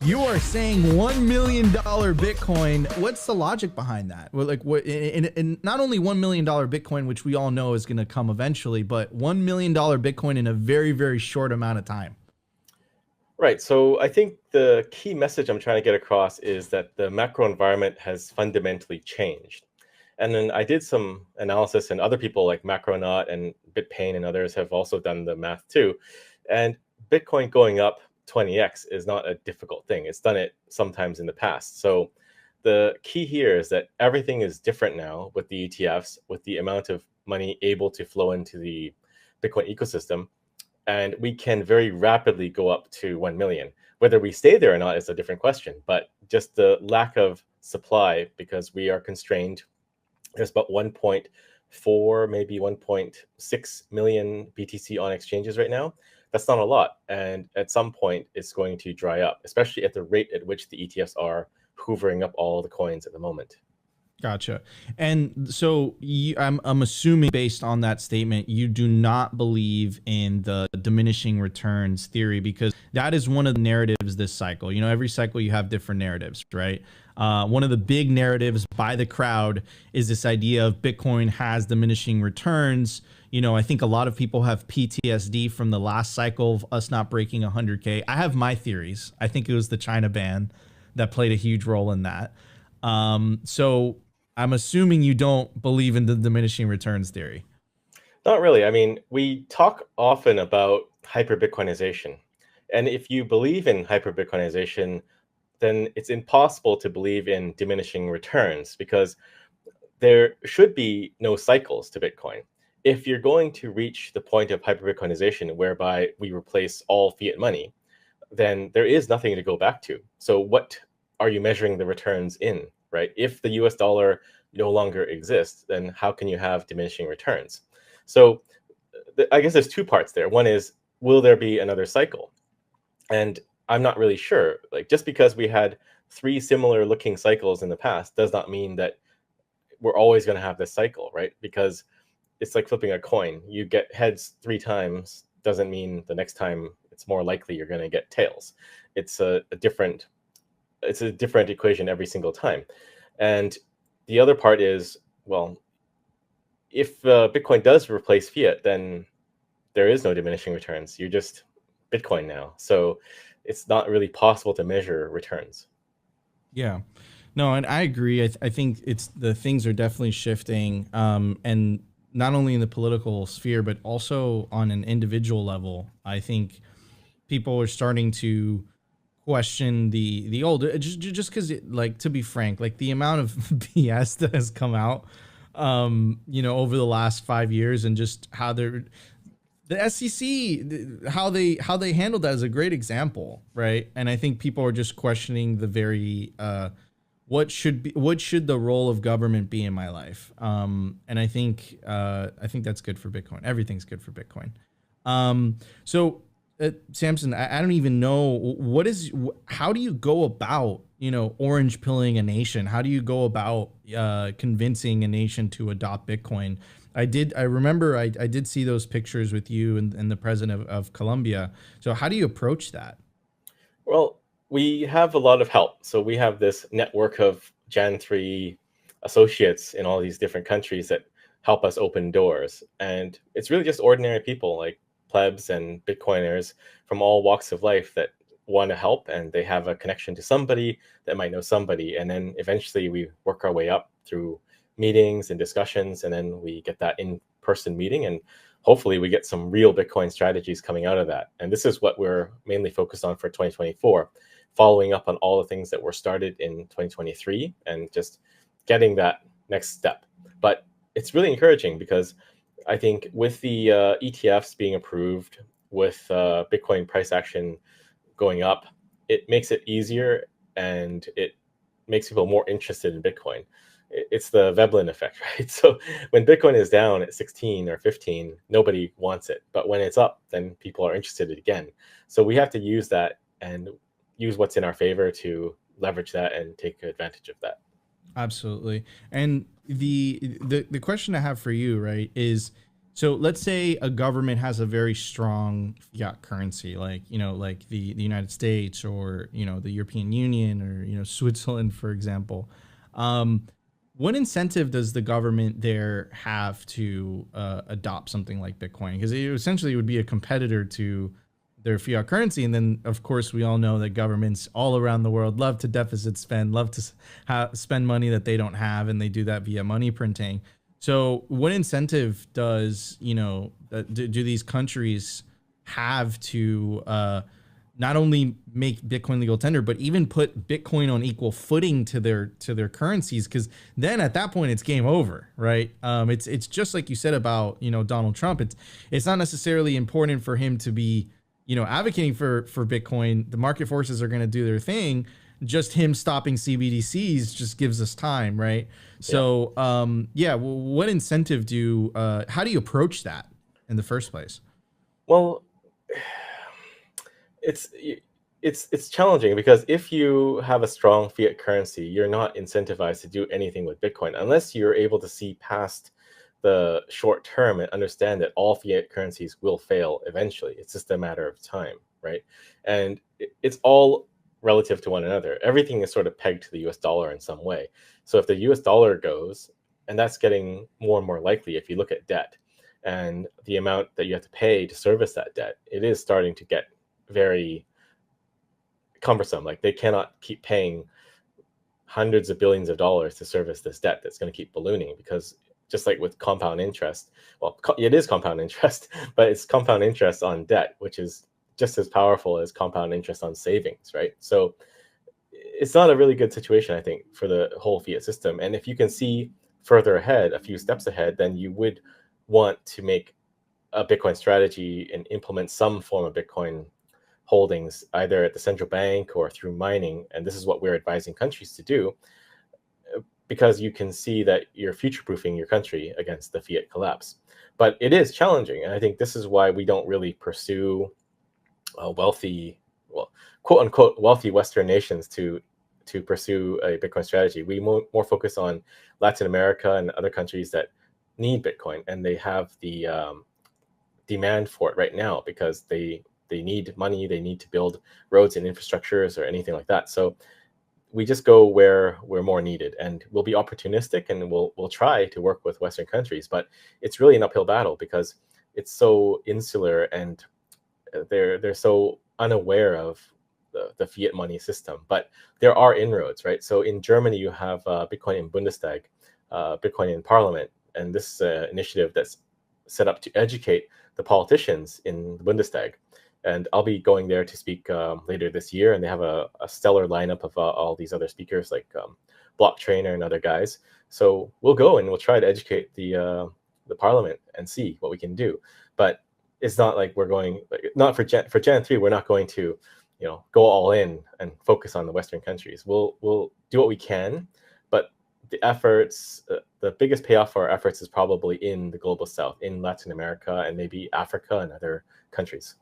You are saying $1 million Bitcoin. What's the logic behind that? Well, like what in not only $1 million Bitcoin, which we all know is going to come eventually, but $1 million Bitcoin in a very, very short amount of time. Right. So I think the key message I'm trying to get across is that the macro environment has fundamentally changed. And then I did some analysis, and other people like Macronaut and BitPain and others have also done the math too. And Bitcoin going up 20x is not a difficult thing. It's done it sometimes in the past. So the key here is that everything is different now with the ETFs, with the amount of money able to flow into the Bitcoin ecosystem, and we can very rapidly go up to 1 million. Whether we stay there or not is a different question, but just the lack of supply, because we are constrained. There's about 1.4, maybe 1.6 million BTC on exchanges right now. That's not a lot. And at some point, it's going to dry up, especially at the rate at which the ETFs are hoovering up all the coins at the moment. Gotcha. And so I'm assuming based on that statement, you do not believe in the diminishing returns theory, because that is one of the narratives this cycle. You know, every cycle you have different narratives, right? One of the big narratives by the crowd is this idea of Bitcoin has diminishing returns. You know, I think a lot of people have PTSD from the last cycle of us not breaking 100K. I have my theories. I think it was the China ban that played a huge role in that. So I'm assuming you don't believe in the diminishing returns theory. Not really. I mean, we talk often about hyper-Bitcoinization. And if you believe in hyper-Bitcoinization, then it's impossible to believe in diminishing returns, because there should be no cycles to Bitcoin. If you're going to reach the point of hyper-Bitcoinization whereby we replace all fiat money, then there is nothing to go back to. So what are you measuring the returns in, right? If the US dollar no longer exists, then how can you have diminishing returns? So I guess there's two parts there. One is, will there be another cycle? And I'm not really sure. Like, just because we had 3 similar looking cycles in the past does not mean that we're always going to have this cycle, right? Because it's like flipping a coin. You get heads 3 times doesn't mean the next time it's more likely you're going to get tails. It's a different equation every single time. And the other part is, well, if Bitcoin does replace fiat, then there is no diminishing returns. You're just Bitcoin now. So it's not really possible to measure returns. Yeah, no, and I agree. I think it's the things are definitely shifting, and not only in the political sphere, but also on an individual level. I think people are starting to question the old, just because, like, to be frank, like the amount of BS that has come out, you know, over the last 5 years, and just how they're the SEC, how they handled that is a great example, right? And I think people are just questioning the very what should the role of government be in my life? And I think that's good for Bitcoin. Everything's good for Bitcoin. So Samson, I don't even know how do you go about, you know, orange pilling a nation? How do you go about convincing a nation to adopt Bitcoin? I remember I did see those pictures with you and the president of Colombia. So how do you approach that? Well, we have a lot of help. So we have this network of Jan 3 associates in all these different countries that help us open doors. And it's really just ordinary people like plebs and Bitcoiners from all walks of life that want to help, and they have a connection to somebody that might know somebody. And then eventually we work our way up through meetings and discussions, and then we get that in-person meeting, and hopefully we get some real Bitcoin strategies coming out of that. And this is what we're mainly focused on for 2024, following up on all the things that were started in 2023 and just getting that next step. But it's really encouraging, because I think with the ETFs being approved, with Bitcoin price action going up, it makes it easier, and it makes people more interested in Bitcoin. It's the Veblen effect, right? So when Bitcoin is down at 16 or 15, nobody wants it. But when it's up, then people are interested again. So we have to use that and use what's in our favor to leverage that and take advantage of that. Absolutely. And the question I have for you, right, is So let's say a government has a very strong fiat currency, like like the United States, or the European Union, or Switzerland, for example. Um, what incentive does the government there have to adopt something like Bitcoin? Because it essentially would be a competitor to their fiat currency, and then of course we all know that governments all around the world love to deficit spend, love to spend money that they don't have, and they do that via money printing. So, what incentive does do these countries have to not only make Bitcoin legal tender, but even put Bitcoin on equal footing to their currencies? Because then at that point, it's game over, right? It's just like you said about Donald Trump. It's not necessarily important for him to be advocating for Bitcoin. The market forces are going to do their thing. Just him stopping CBDCs just gives us time, right? Yeah. So, yeah, what incentive how do you approach that in the first place? Well, it's it's challenging because if you have a strong fiat currency, you're not incentivized to do anything with Bitcoin unless you're able to see past the short term and understand that all fiat currencies will fail eventually. It's just a matter of time, right? And it's all relative to one another. Everything is sort of pegged to the US dollar in some way. So if the US dollar goes, and that's getting more and more likely if you look at debt and the amount that you have to pay to service that debt, it is starting to get very cumbersome. Like they cannot keep paying hundreds of billions of dollars to service this debt that's going to keep ballooning, because just like with compound interest, well, it is compound interest, but it's compound interest on debt, which is just as powerful as compound interest on savings, right? So it's not a really good situation, I think, for the whole fiat system. And if you can see further ahead, a few steps ahead, then you would want to make a Bitcoin strategy and implement some form of Bitcoin holdings, either at the central bank or through mining. And this is what we're advising countries to do, because you can see that you're future-proofing your country against the fiat collapse. But it is challenging, and I think this is why we don't really pursue wealthy, well, quote unquote, wealthy Western nations to pursue a Bitcoin strategy. We more focus on Latin America and other countries that need Bitcoin, and they have the demand for it right now because they need money, they need to build roads and infrastructures or anything like that. So we just go where we're more needed, and we'll be opportunistic, and we'll try to work with Western countries. But it's really an uphill battle because it's so insular, and they're so unaware of the fiat money system. But there are inroads, right? So in Germany, you have Bitcoin in Bundestag, Bitcoin in Parliament, and this is an initiative that's set up to educate the politicians in the Bundestag. And I'll be going there to speak later this year, and they have a stellar lineup of all these other speakers like Block Trainer and other guys. So we'll go and we'll try to educate the parliament and see what we can do. But it's not like we're going, not for Jan 3, we're not going to go all in and focus on the Western countries. We'll do what we can, but the efforts, the biggest payoff for our efforts is probably in the global south, in Latin America and maybe Africa and other countries.